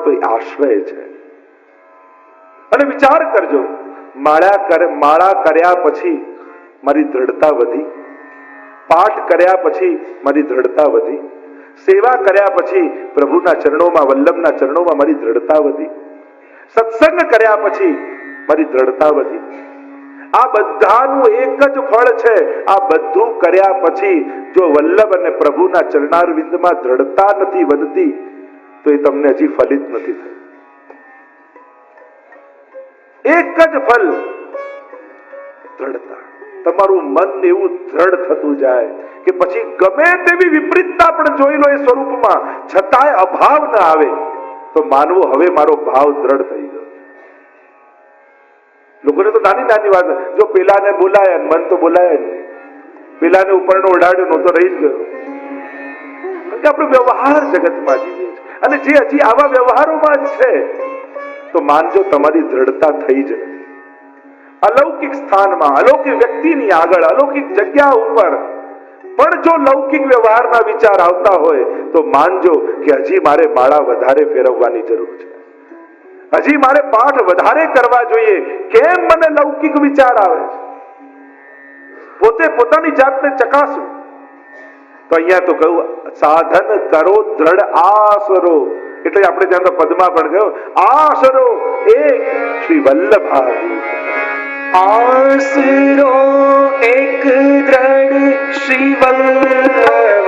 તો એ આશ્રય છે. અને વિચાર કરજો, માળા કર્યા પછી મારી દ્રઢતા વધી, પાઠ કર્યા પછી મારી દ્રઢતા વધી, સેવા કર્યા પછી પ્રભુના ચરણોમાં, વલ્લભના ચરણોમાં મારી દ્રઢતા વધી, સત્સંગ કર્યા પછી મારી દ્રઢતા વધી. આ બધાનું એક જ ફળ છે. આ બધું કર્યા પછી જો વલ્લભ અને પ્રભુના ચરણારવિંદમાં દ્રઢતા નથી વધતી તો એ તમને હજી ફલિત નથી થયું. એક જ ફલ, દ્રઢતા. તમારું મન એવું દ્રઢ થતું જાય કે પછી ગમે તેવી વિપરીતતા પણ જોઈ લો એ સ્વરૂપમાં, છતાંય અભાવ ન આવે તો માનવો હવે મારો ભાવ દ્રઢ થઈ ગયો. લોકોને તો નાની નાની વાત, જો પેલાને બોલાયા, મન તો બોલાયા નહીં, પેલાને ઉપરનો ઓઢાડ્યો નો તો રહી જ ગયો. કારણ કે આપણો વ્યવહાર જગતમાં જીવીએ છીએ, અને જે હજી આવા વ્યવહારોમાં જ છે તો માનજો તમારી દ્રઢતા થઈ જ નથી. અલૌકિક સ્થાનમાં, અલૌકિક વ્યક્તિની આગળ, અલૌકિક જગ્યા ઉપર પણ જો લૌકિક વ્યવહારના વિચાર આવતા હોય તો માનજો કે હજી મારે માળા વધારે ફેરવવાની જરૂર છે, હજી મારે પાઠ વધારે કરવા જોઈએ. કેમ મને લૌકિક વિચાર આવે છે? પોતે પોતાની જાતને ચકાસો. તો અહીંયા તો કહ્યું, સાધન કરો દ્રઢ આસરો. એટલે આપણે ત્યાં તો પદમાં પણ કહ્યું, આસરો એક શ્રી વલ્લભાધીશ. આસરો એક દ્રઢ શ્રી વલ્લભાધીશ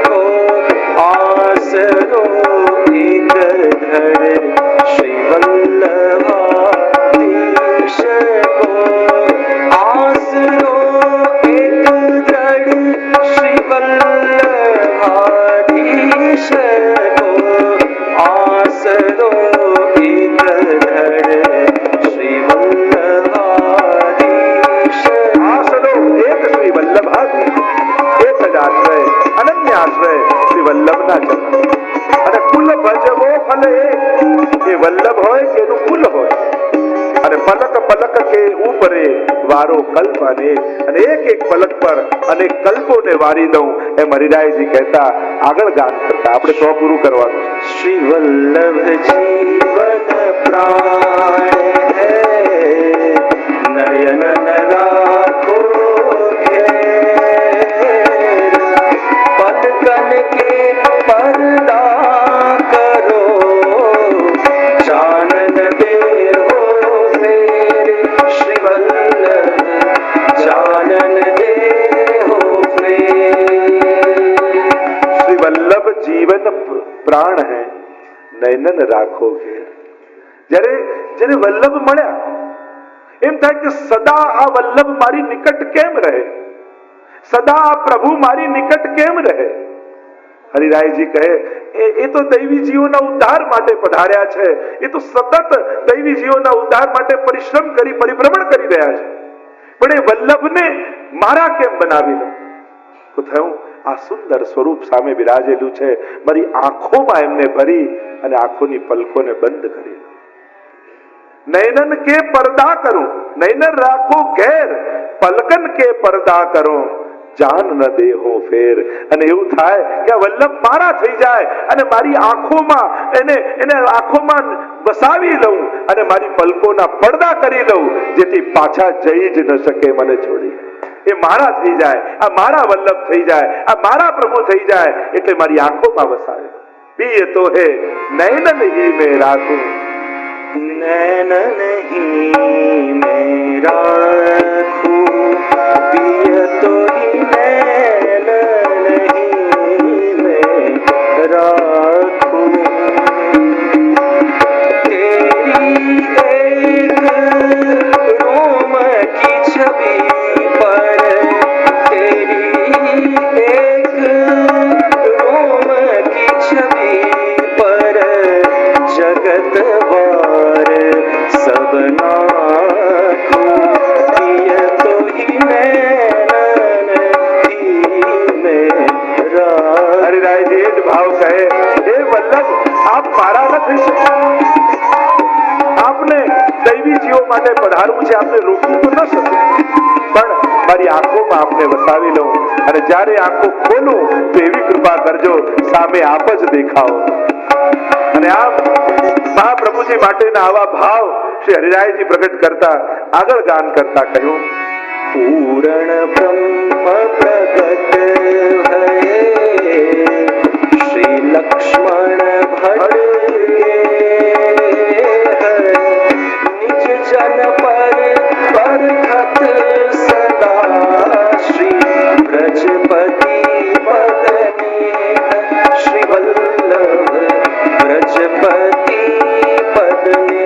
કો. આસરો એક દ્રઢ શ્રી વલ્લભાધીશ કો. આસરો એક દ્રઢ શ્રી વલ્લભાધીશ કો. આસરો એક દ્રઢ શ્રી વલ્લભાધીશ. આસરો એક શ્રી વલ્લભાધીશ, એક જ આશ્રય, અનન્ય આશ્રય શ્રી વલ્લભના ચરણ. અને કુલ ભજવો ફલ એક. એ વલ્લભ હોય કે એનું કુલ હોય. અને પલક પલક કે ઉપરે વારો કલ્પ અનેક. અને એક એક પલક પર અનેક કલ્પોને વારી દઉં, એમ હરિરાયજી કહેતા આગળ ગાન કરતા. આપણે તો પૂરું કરવાનું. શ્રી વલ્લભ જીવન પ્રાણ હૈ, નયન રાખો ઘેર. પલકન કે પરદા કરો, ચાનન દે હો ફેર. શ્રી વલ્લભ ચાનન દે હો ફેર. શ્રી વલ્લભ જીવન પ્રાણ હૈ, નયન રાખો ઘેર. જ્યારે જેને વલ્લભ મળ્યા એમ થાય કે સદા આ વલ્લભ મારી નિકટ કેમ રહે, સદા આ પ્રભુ મારી નિકટ કેમ રહે. હરિરાયજી કહે, એ તો દૈવી જીવોના ઉદ્ધાર માટે પધાર્યા છે. એ તો સતત દૈવી જીવોના ઉદ્ધાર માટે પરિશ્રમ કરી, પરિભ્રમણ કરી રહ્યા છે. પણ એ વલ્લભને મારા કેમ બનાવી લો? તો થયું, આ સુંદર સ્વરૂપ સામે બિરાજેલું છે, મારી આંખોમાં એમને ભરી અને આંખોની પલકોને બંધ કરી. નયનન કે પરદા કરું, નયન રાખો ઘેર, પલકન કે પરદા કરો, જાન ન દેહો ફેર. અને એવું થાય કે વલ્લભ મારા થઈ જાય અને મારી આંખોમાં એને આંખોમાં વસાવી લઉં અને મારી પલકોના પડદા કરી લઉં, જેથી પાછા જઈ જ ન શકે મને છોડી. એ મારા થઈ જાય, આ મારા વલ્લભ થઈ જાય, આ મારા પ્રભુ થઈ જાય, એટલે મારી આંખોમાં વસાવે. પિય તો હે નયન નહીં મેં રાખું, नैन नहीं मैं राखूं. पिय तो ही नैन नहीं मैं राखूं. तेरी एक रोम की छवि पर, तेरी एक रोम की छवि पर जगत सब नाखूं. पिय तो ही नैन ही मेरा. હરિરાયજી એ જ ભાવ કહે, હે વલ્લભ આપ મારા ન થઈ શકો. આપને દૈવી જીવો માટે પધારવું છે, આપને રોકવું તો ન શકું, પણ મારી આંખોમાં આપને વસાવી લઉં અને જ્યારે આંખો ખોલું તો એવી કૃપા કરજો સામે આપ જ દેખાઓ. અને આમ મહાપ્રભુજી માટેના આવા ભાવ શ્રી હરિરાયજી પ્રગટ કરતા આગળ ગાન કરતા કહ્યું, પૂરણ બ્રહ્મ પ્રગટ ભયે શ્રી લક્ષ્મણ ભટ્ટ નિજ જન પર પરખત સદા શ્રી બ્રજપતિ પદને શ્રી વલ્લભ બ્રજપતિ પદને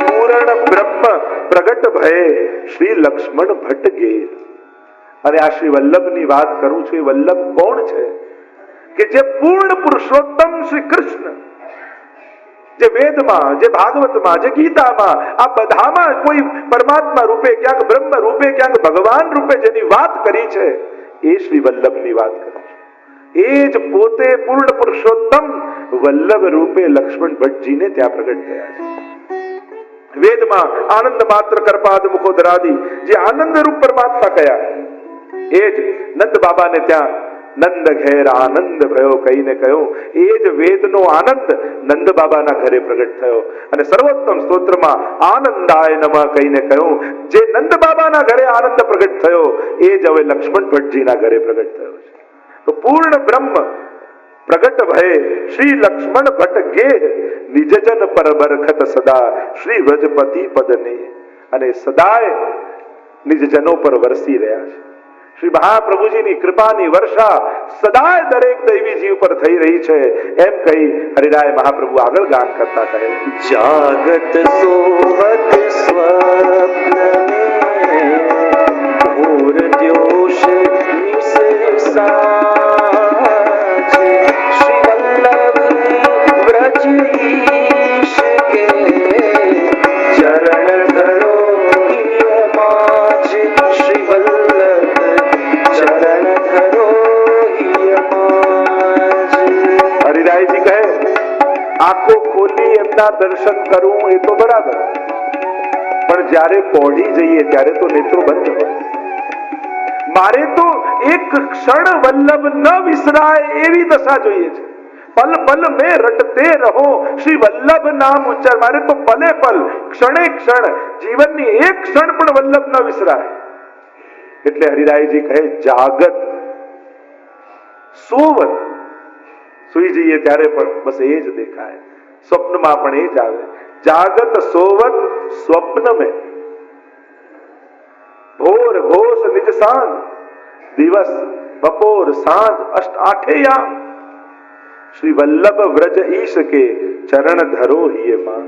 પૂર્ણ બ્રહ્મ પ્રગટ ભયે શ્રી લક્ષ્મણ ભટ્ટ ગેર. અને આ શ્રી વલ્લભની વાત કરું છું. એ વલ્લભ કોણ છે? કે જે પૂર્ણ પુરુષોત્તમ શ્રી કૃષ્ણ, જે વેદમાં, જે ભાગવતમાં, જે ગીતામાં, આ બધામાં કોઈ પરમાત્મા રૂપે, ક્યાંક બ્રહ્મ રૂપે, ક્યાંક ભગવાન રૂપે જેની વાત કરી છે, એ શ્રી વલ્લભની વાત કરું છું. એ જ પોતે પૂર્ણ પુરુષોત્તમ વલ્લભ રૂપે લક્ષ્મણ ભટ્ટજીને ત્યાં પ્રગટ થયા છે. વેદમાં આનંદ માત્ર કરપાદ મુખોદરાદી જે આનંદ રૂપ પરમાત્મા કયા, એ જ નંદ બાબાને ત્યાં નંદ ઘેર આનંદ ભયો કહીને કહ્યું. એ જ વેદનો આનંદ નંદ બાબાના ઘરે પ્રગટ થયો. અને સર્વોત્તમ સ્તોત્રમાં આનંદાય નમઃ કહીને કહ્યું, જે નંદ બાબાના ઘરે આનંદ પ્રગટ થયો, એ જ હવે લક્ષ્મણ ભટ્ટજીના ઘરે પ્રગટ થયો છે. તો પૂર્ણ બ્રહ્મ પ્રગટ ભયે શ્રી લક્ષ્મણ ભટ્ટ ગેહ નિજજન પર બરખત સદા શ્રી વ્રજપતિ પદને. અને સદાય નિજજનો પર વરસી રહ્યા છે. શ્રી મહાપ્રભુજીની કૃપાની વર્ષા સદાય દરેક દૈવી જીવ પર થઈ રહી છે. એમ કહી હરિરાય મહાપ્રભુ આગળ ગાન કરતા કહે, જાગત સોહત સ્વપ્ન ઘોર દ્યોષ નિસસાજે શ્રી વલ્લભ વ્રજઈશ કે ચરણ ધરો હિયમાજ શ્રી વલ્લભ ચરણ ધરો હિયમાજ. હરિરાયજી કહે, આંખો ખોલી એમના દર્શન કરું એ તો બરાબર, પણ જ્યારે પહોંચી જઈએ ત્યારે તો નેત્રો બંધ હોય. મારે તો એક ક્ષણ વલ્લભ ન વિસરાય એવી દશા જોઈએ છે. પલ પલ મેં રટતે રહો શ્રી વલ્લભ નામ ઉચ્ચાર. મારે તો પલે પલ, ક્ષણે ક્ષણ, જીવનની એક ક્ષણ પણ વલ્લભ ન વિસરાય. એટલે હરિરાયજી કહે, જાગત સોવત, સુઈ જઈએ ત્યારે પણ બસ એ જ દેખાય, સ્વપ્નમાં પણ એ જ આવે. જાગત સોવત સ્વપ્ન મેં ભોર ઘોષ નિજ સાંજ, દિવસ બપોર સાંજ અષ્ટ આઠે યામ શ્રી વલ્લભ વ્રજ ઈશ કે ચરણ ધરો હિય માં.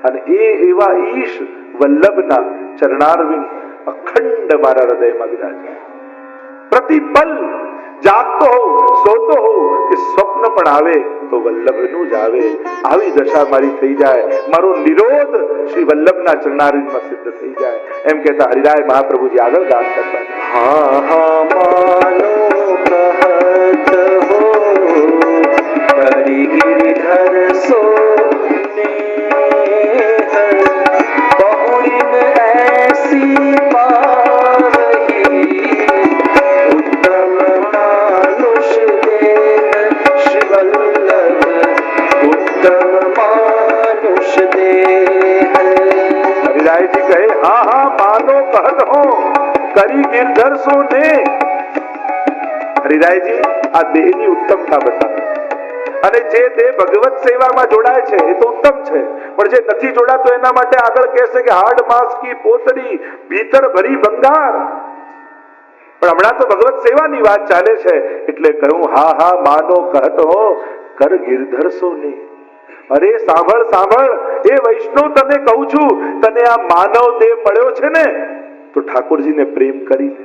અને એ એવા ઈશ વલ્લભના ચરણારવિંદ અખંડ મારા હૃદયમાં બિરાજે. પ્રતિપલ જાગતો હોઉં, સોતો હોઉં કે સ્વપ્ન પણ આવે તો વલ્લભનું જ આવે. આવી દશા મારી થઈ જાય, મારો નિરોધ શ્રી વલ્લભના ચરણારવિંદમાં સિદ્ધ થઈ જાય. એમ કહેતા હરિરાય મહાપ્રભુજી આગળ ગાન કરતા, હા હા માનો કહત હો કરી ગિરધર સોને बहुड़िन ऐसी पावही उत्तम मानुष देह श्री वल्लभ उत्तम मानुष देह. હરિરાયજી કહે, હા હા માનો કહત હો કરી ગિરધર સોને. હરિરાયજી આ દેહની ઉત્તમતા બતાવે. અને જે દેહ ભગવત સેવામાં જોડાય છે એ તો ઉત્તમ છે, પણ જે નથી જોડાતો એના માટે આગળ કહેશે કે હાડ માંસ કી પોતડી ભીતર ભરી બંગાર. પણ હમણાં તો ભગવત સેવાની વાત ચાલે છે એટલે કહ્યું, હા હા માનો કહત હો કર ગિરધર સોને. અરે સાંભળ સાંભળ, એ વૈષ્ણવ તને કહું છું, તને આ માનવ દેહ મળ્યો છે ને તો ઠાકોરજીને પ્રેમ કરી લે.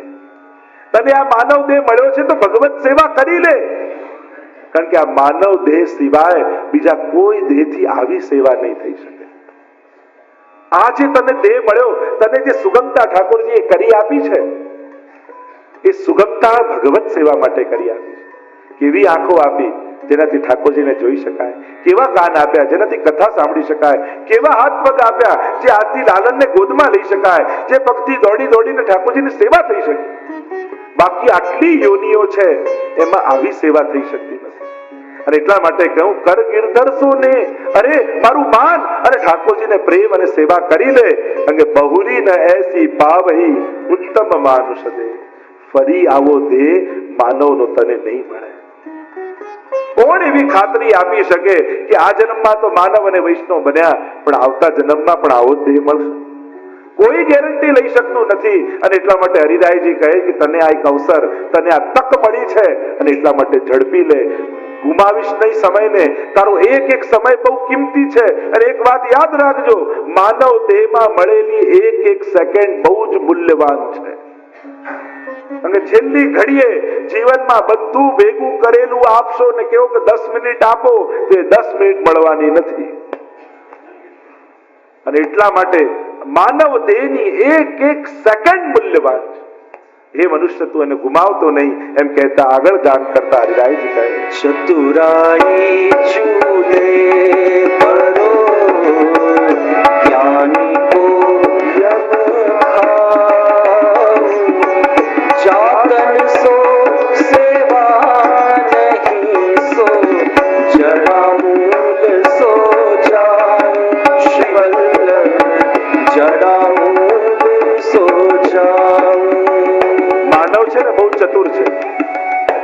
તને આ માનવ દેહ મળ્યો છે તો ભગવત સેવા કરી લે. કારણ કે આ માનવ દેહ સિવાય બીજા કોઈ દેહથી આવી સેવા નહીં થઈ શકે. આ જે તને દેહ મળ્યો, તને જે સુગમતા ઠાકોરજીએ કરી આપી છે, એ સુગમતા ભગવત સેવા માટે કરી આપી છે. કેવી આંખો આપી જેનાથી ઠાકોરજીને જોઈ શકાય, કેવા કાન આપ્યા જેનાથી કથા સાંભળી શકાય, કેવા હાથ પગ આપ્યા જે હાથથી લાલનને ગોદમાં લઈ શકાય, જે પગથી દોડી દોડીને ઠાકોરજીની સેવા થઈ શકે. બાકી આટલી યોનિઓ છે એમાં આવી સેવા થઈ શકતી નથી. અને એટલા માટે કહું, કર ગિરધર ને અરે મારું માન અને ઠાકોરજીને પ્રેમ અને સેવા કરી લે, કારણ કે બહુરી ન એસી પાવહી ઉત્તમ માનુષ દે. ફરી આવો દેહ માનવનો તને નહીં મળે. કોણ એવી ખાતરી આપી શકે કે આ જન્મમાં તો માનવ અને વૈષ્ણવ બન્યા, પણ આવતા જન્મમાં પણ આવો જ દેહ મળશે? કોઈ ગેરંટી લઈ શકતું નથી. અને એટલા માટે હરિરાયજી કહે કે તને આ એક અવસર, તને આ તક મળી છે, અને એટલા માટે ઝડપી લે. ગુમાવીશ નહીં સમયને. તારો એક એક સમય બહુ કિંમતી છે. અને એક વાત યાદ રાખજો, માનવ દેહમાં મળેલી એક એક સેકન્ડ બહુ જ મૂલ્યવાન છે. અને છેલ્લી ઘડીએ જીવનમાં બધું ભેગું કરેલું આપશો ને કેવો કે 10 મિનિટ આપો, તે 10 મિનિટ મળવાની નથી. અને એટલા માટે માનવ દેહની એક એક સેકન્ડ મૂલ્યવાન છે. હે મનુષ્ય, તું એને ગુમાવતો નહીં, એમ કહેતા આગળ ગાન કરતા હરિરાયજી કહે, ચતુરાઈ ચૂલે પરો જ્ઞાની કો યમ ખાઉ, જાતન સો સેવા નહીં સો જરા મૂલ સો જાઉ, શ્રી વલ્લભ જરા મૂલ સો જાઉ. માનવ છે ને બહુ ચતુર છે,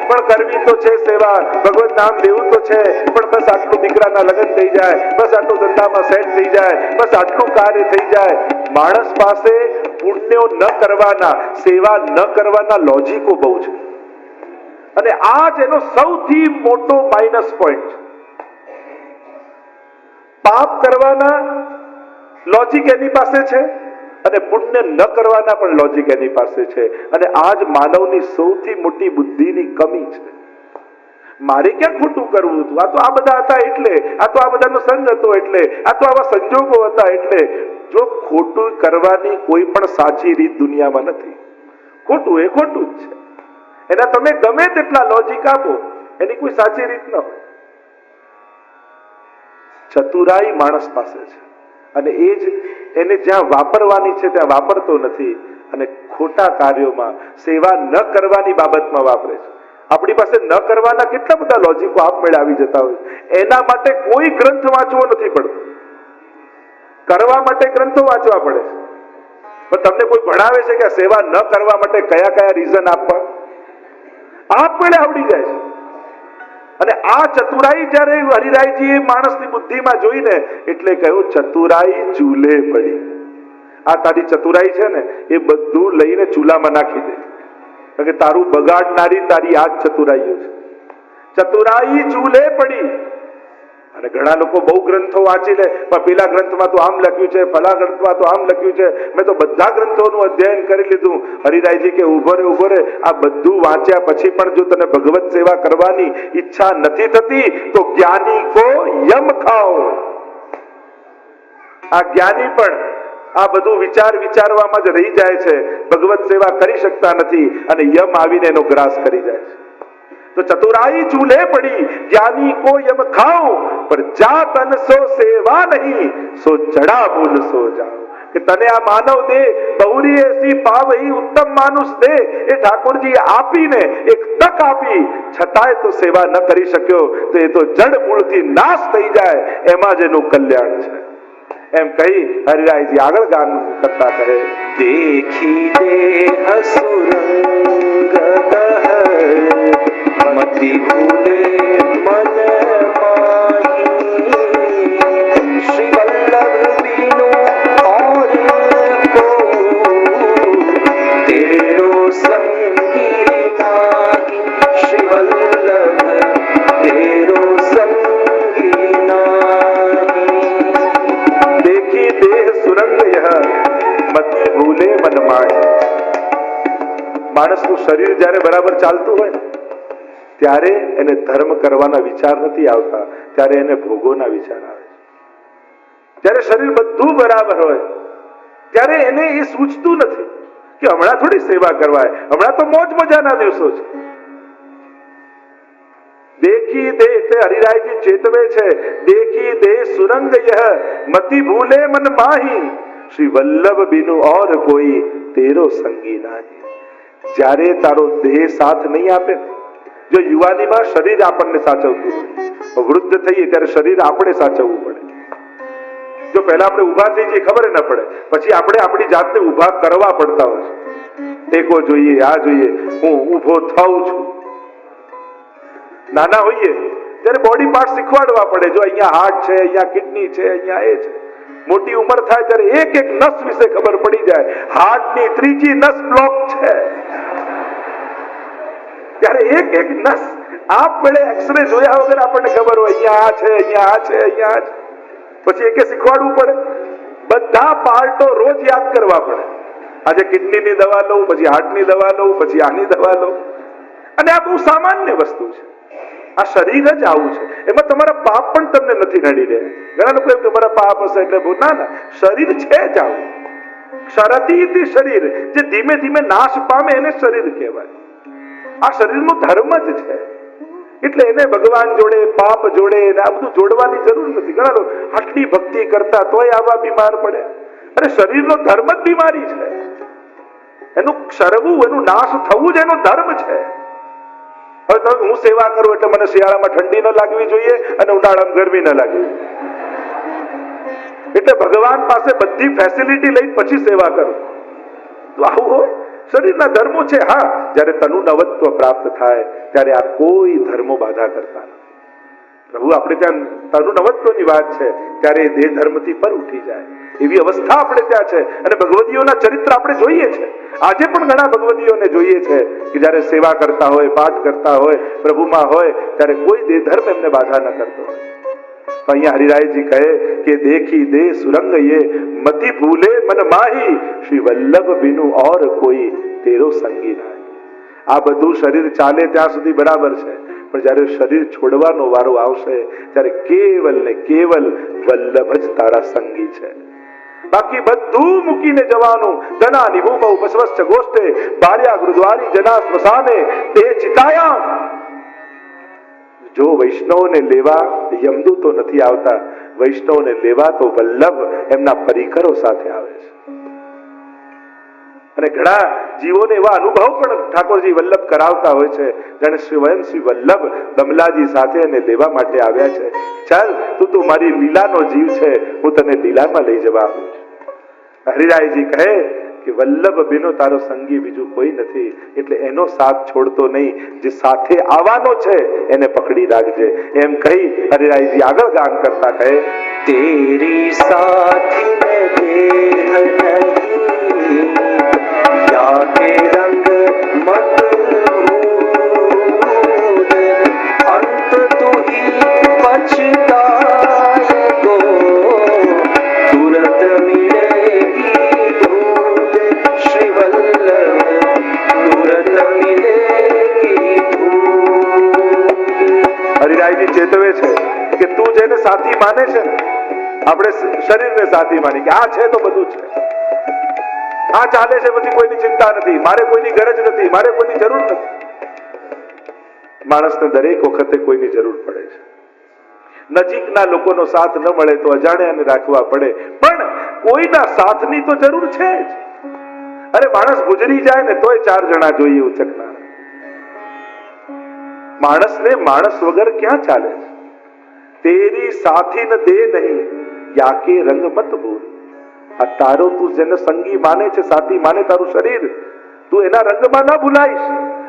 પણ કરવી તો છે સેવા, ભગવત નામ લેવું તો છે, પણ બસ આટલું દીકરાના લગ્ન થઈ જાય, બસ આટલું ધંધામાં સેટ થઈ જાય, બસ આટલું કાર્ય થઈ જાય. માણસ પાસે પુણ્યો ન કરવાના, સેવા ન કરવાના લોજિકો બહુ છે. અને આ જ એનો સૌથી મોટો માઇનસ પોઈન્ટ છે. પાપ કરવાના લોજિક એની પાસે છે, અને પુણ્ય ન કરવાના પણ લોજિક એની પાસે છે. અને આ જ માનવની સૌથી મોટી બુદ્ધિની કમી છે. મારે ક્યાં ખોટું કરવું હતું? આ તો આ બધા હતા એટલે, આ તો આ બધાનો સંગ હતો એટલે, આ તો આવા સંજોગો હતા એટલે. જો ખોટું કરવાની કોઈ પણ સાચી રીત દુનિયામાં નથી. ખોટું એ ખોટું જ છે. એના તમે ગમે તેટલા લોજિક આપો, એની કોઈ સાચી રીત ન હોય. ચતુરાઈ માણસ પાસે છે, અને એ જ એને જ્યાં વાપરવાની છે ત્યાં વાપરતો નથી, અને ખોટા કાર્યોમાં, સેવા ન કરવાની બાબતમાં વાપરે છે. આપણી પાસે ન કરવાના કેટલા બધા લોજિકો આપમેળે આવી જતા હોય. એના માટે કોઈ ગ્રંથ વાંચવો નથી પડતો, કરવા માટે ગ્રંથો વાંચવા પડે છે. પણ તમને કોઈ ભણાવે છે કે સેવા ન કરવા માટે કયા કયા રીઝન આપવા? આપમેળે આવડી જાય છે. અને આ ચતુરાઈ જ્યારે હરિરાયજીએ માણસની બુદ્ધિમાં જોઈને એટલે કહ્યું, ચતુરાઈ ચૂલે પડી. આ તારી ચતુરાઈ છે ને, એ બધું લઈને ચૂલામાં નાખી દે, કારણ કે તારું બગાડનારી તારી આ જ ચતુરાઈઓ છે. ચતુરાઈ ચૂલે પડી. અને ઘણા લોકો બહુ ગ્રંથો વાંચી લે, પણ પેલા ગ્રંથમાં તો આમ લખ્યું છે, પેલા ગ્રંથમાં તો આમ લખ્યું છે, મેં તો બધા ગ્રંથોનું અધ્યયન કરી લીધું. હરિરાયજી કે ઉભો રે, આ બધું વાંચ્યા પછી પણ જો તને ભગવત સેવા કરવાની ઈચ્છા નથી થતી, તો જ્ઞાની કો યમ ખાઓ. આ જ્ઞાની પણ આ બધું વિચારવામાં જ રહી જાય છે, ભગવત સેવા કરી શકતા નથી, અને યમ આવીને એનો ગ્રાસ કરી જાય છે. તો ચતુરાઈ ચૂલે પડી, જ્ઞાની કો યમ ખાઓ, પર જાત અન સો સેવા નહીં, સો જડા મૂલ સો જાઓ. કે તને આ માનવ દે બહુરી એસી પાવહી ઉત્તમ માનુષ દે, એ ઠાકોરજી આપીને એક તક આપી, છતાંય તો સેવા ન કરી શક્યો, તો એ તો જડ મૂળથી નાશ થઈ જાય, એમાં જ એનું કલ્યાણ છે. એમ કહી હરિરાયજી આગળ ગાન કરતા કહે, દેખી દેહ સુરંગ મતિ ભૂલે મન માહી, શ્રી વલ્લભ બીનો और को तेरो संगी नाही, श्री वल्लभ तेरो संगी नाही. देखी देह सुरंग यह મતિ ભૂલે મન માહી. માણસનું શરીર જ્યારે બરાબર ચાલતું હોય ત્યારે એને ધર્મ કરવાના વિચાર નથી આવતા, ત્યારે એને ભોગોના વિચાર આવે. જ્યારે શરીર બધું બરાબર હોય ત્યારે એને એ સૂચતું નથી કે હમણાં થોડી સેવા કરવાય, હમણાં તો મોજ મજાના દિવસો છે. દેખી દે એટલે હરિરાયજી ચેતવે છે, દેખી દે સુરંગ યહ મતિ ભૂલે મન માહી, શ્રી વલ્લભ બિनु और कोई तेरो संगी नाही. જ્યારે તારો દેહ સાથ નહીં આપે, જો યુવાનીમાં શરીર આપણને સાચવતું હોય, વૃદ્ધ થઈએ ત્યારે શરીર આપણે સાચવવું પડે. જો પહેલા આપણે ઊભા થઈ જઈએ ખબર ન પડે, પછી આપણે આપણી જાતને ઊભા કરવા પડતા હોય છે. ટેકો જોઈએ, આ જોઈએ, હું ઊભો થાઉં છું. નાના હોઈએ ત્યારે બોડી પાર્ટ શીખવાડવા પડે. જો અહીંયા હાર્ટ છે, અહીંયા કિડની છે, અહીંયા એ છે. મોટી ઉંમર થાય ત્યારે એક એક નસ વિશે ખબર પડી જાય. હાર્ટની ત્રીજી નસ બ્લોક છે ત્યારે એક એક નસ આપમેળે એક્સરે જોયા વગર આપણને ખબર હોય અહીંયા આ છે, અહીંયા આ છે, અહીંયા આ છે. પછી એકે શીખવાડવું પડે. બધા પાર્ટો રોજ યાદ કરવા પડે. આજે કિડનીની દવા લઉં, પછી હાર્ટની દવા લઉં, પછી આની દવા લઉં. અને આ બહુ સામાન્ય વસ્તુ છે. આ શરીર જ આવું છે. એમાં તમારા પાપ પણ તમને નથી નડી રહ્યા. ઘણા લોકો એમ તમારા પાપ હશે એટલે ના ના, શરીર છે જ આવું. ક્ષરતી શરીર, જે ધીમે ધીમે નાશ પામે એને શરીર કહેવાય. આ શરીરનો ધર્મ જ છે. એટલે એને ભગવાન જોડે, પાપ જોડે આ બધું જોડવાની જરૂર નથી. ઘણા લોકો આટલી ભક્તિ કરતા તોય આવા બીમાર પડે. અરે શરીરનો ધર્મ જ બીમારી છે. એનું ક્ષરવું, એનું નાશ થવું જ એનો ધર્મ છે. હવે તમે હું સેવા કરું એટલે મને શિયાળામાં ઠંડી ન લાગવી જોઈએ અને ઉનાળામાં ગરમી ન લાગવી. એટલે ભગવાન પાસે બધી ફેસિલિટી લઈ પછી સેવા કરું. તો આવું હોય. શરીરના ધર્મો છે. હા, જ્યારે તનુ નવત્વ પ્રાપ્ત થાય ત્યારે આ કોઈ ધર્મો બાધા કરતા નથી. પ્રભુ આપણે ત્યાં તનુ નવત્વની વાત છે ત્યારે દેહ ધર્મથી પર ઉઠી જાય એવી અવસ્થા આપણે ત્યાં છે. અને ભગવદીઓના ચરિત્ર આપણે જોઈએ છે. આજે પણ ઘણા ભગવદીઓને જોઈએ છે કે જ્યારે સેવા કરતા હોય, પાઠ કરતા હોય, પ્રભુમાં હોય ત્યારે કોઈ દેહ ધર્મ એમને બાધા ન કરતો હોય. તો અહીંયા હરિરાયજી કહે કે દેખી દે સુરંગ યે મતિ ભૂલે મન માહી, શ્રી વલ્લભ બિનુ ઓર કોઈ તેરો સંગી નાહી. આ બધું શરીર ચાલે ત્યાં સુધી બરાબર છે, પણ જ્યારે શરીર છોડવાનો વારો આવશે ત્યારે કેવલ ને કેવલ વલ્લભ જ તારા સંગી છે. બાકી બધું મૂકીને જવાનું. ધના નિભૂમ ઉપસ્વસ્ચ ગોષ્ઠે બાર્યા ગુરુદ્વારી જના સ્મશાને તે ચિતાયામ. જો વૈષ્ણવને લેવા યમદૂતો નથી આવતા, વૈષ્ણવને લેવા તો વલ્લભ એમના પરિકરો સાથે આવે છે. અને ઘણા જીવોને એવા અનુભવ પણ ઠાકોરજી વલ્લભ કરાવતા હોય છે. જાણે સ્વયં શ્રી વલ્લભ કમલાજી સાથે એને લેવા માટે આવ્યા છે. ચાલ, તું મારી લીલાનો જીવ છે, હું તને લીલામાં લઈ જવા આવું છું. હરિરાયજી કહે કે વલ્લભ બિનો તારો સંગી બીજું કોઈ નથી. એટલે એનો સાથ છોડતો નહીં, જે સાથે આવવાનો છે એને પકડી રાખજે. એમ કહી હરિરાયજી આગળ ગાન કરતા કહે, તેરી સાથી મેં દેહ નહીં, યા કે રંગ મત ભૂલ, અંત તું ही पछताएगो, तुरंत मिलेगी धूल, श्री वल्लभ तुरंत मिलेगी धूल. હરિરાયજી ચેતવે છે કે તું જેને સાથી માને છે ને, આપણે શરીરને સાથી માની કે આ છે તો બધું છે, આ ચાલે છે, પછી કોઈની ચિંતા નથી, મારે કોઈની ગરજ નથી, મારે કોઈની જરૂર નથી. માણસને દરેક વખતે કોઈની જરૂર પડે છે. નજીકના લોકોનો સાથ ન મળે તો અજાણ્યાને રાખવા પડે, પણ કોઈના સાથની તો જરૂર છે જ. અરે માણસ ગુજરી જાય ને તોય 4 જણા જોઈએ ઉચકનાર. માણસને માણસ વગર ક્યાં ચાલે છે? તેરી સાથી ન દે નહીં, યાકે રંગ મત ભૂલ. આ તારો તું જેને સંગી માને છે, સાથી માને તારું શરીર, તું એના રંગમાં ના ભૂલાઈશ.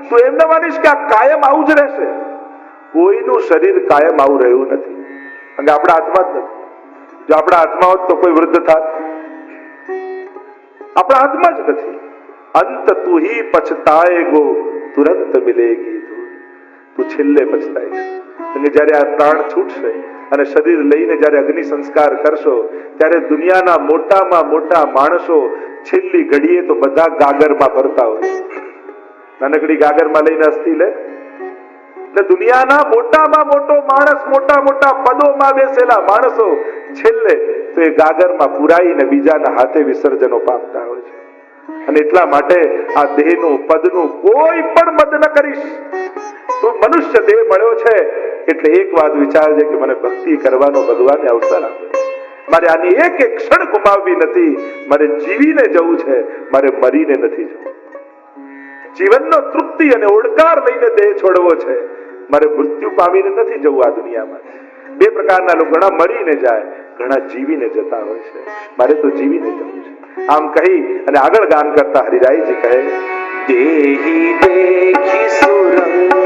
તું એમ ના માનીશ કે આ કાયમ આવું જ રહેશે. કોઈનું શરીર કાયમ આવું રહ્યું નથી, અને આપણા હાથમાં જ નથી. જો આપણા હાથમાં હોત તો કોઈ વૃદ્ધ થાત. આપણા હાથમાં જ નથી. અંત તું ही પછતાएगो, तुरंत मिलेगी धूल. તું છેલ્લે પછતાઈશ. અને જ્યારે આ પ્રાણ છૂટશે અને શરીર લઈને જ્યારે અગ્નિ સંસ્કાર કરશો ત્યારે દુનિયાના મોટામાં મોટા માણસો છેલ્લી ઘડીએ તો બધા ગાગરમાં ભરતા હોય. નાનકડી ગાગરમાં લઈને અસ્થિ લે. એટલે દુનિયાના મોટામાં મોટો માણસ, મોટા મોટા પદોમાં બેસેલા માણસો છેલ્લે તો એ ગાગરમાં પુરાઈને બીજાના હાથે વિસર્જનો પામતા હોય છે. અને એટલા માટે આ દેહનું, પદનું કોઈ પણ મત ન કરીશ. તું મનુષ્ય દેહ મળ્યો છે એટલે એક વાત વિચારજે કે મને ભક્તિ કરવાનો ભગવાને અવસર આપ્યો. મારે આની એક એક ક્ષણ ગુમાવવી નથી. મારે જીવીને જવું છે, મારે મરીને નથી જવું. જીવનનો તૃપ્તિ અને ઓડકાર લઈને દેહ છોડવો છે. મારે મૃત્યુ પામીને નથી જવું આ દુનિયામાં. બે પ્રકારના લોકો, ઘણા મરીને જાય, ઘણા જીવીને જતા હોય છે. મારે તો જીવીને જવું છે. આમ કહી અને આગળ ગાન કરતા હરિરાયજી કહે, દેહી દેખી સુરંગ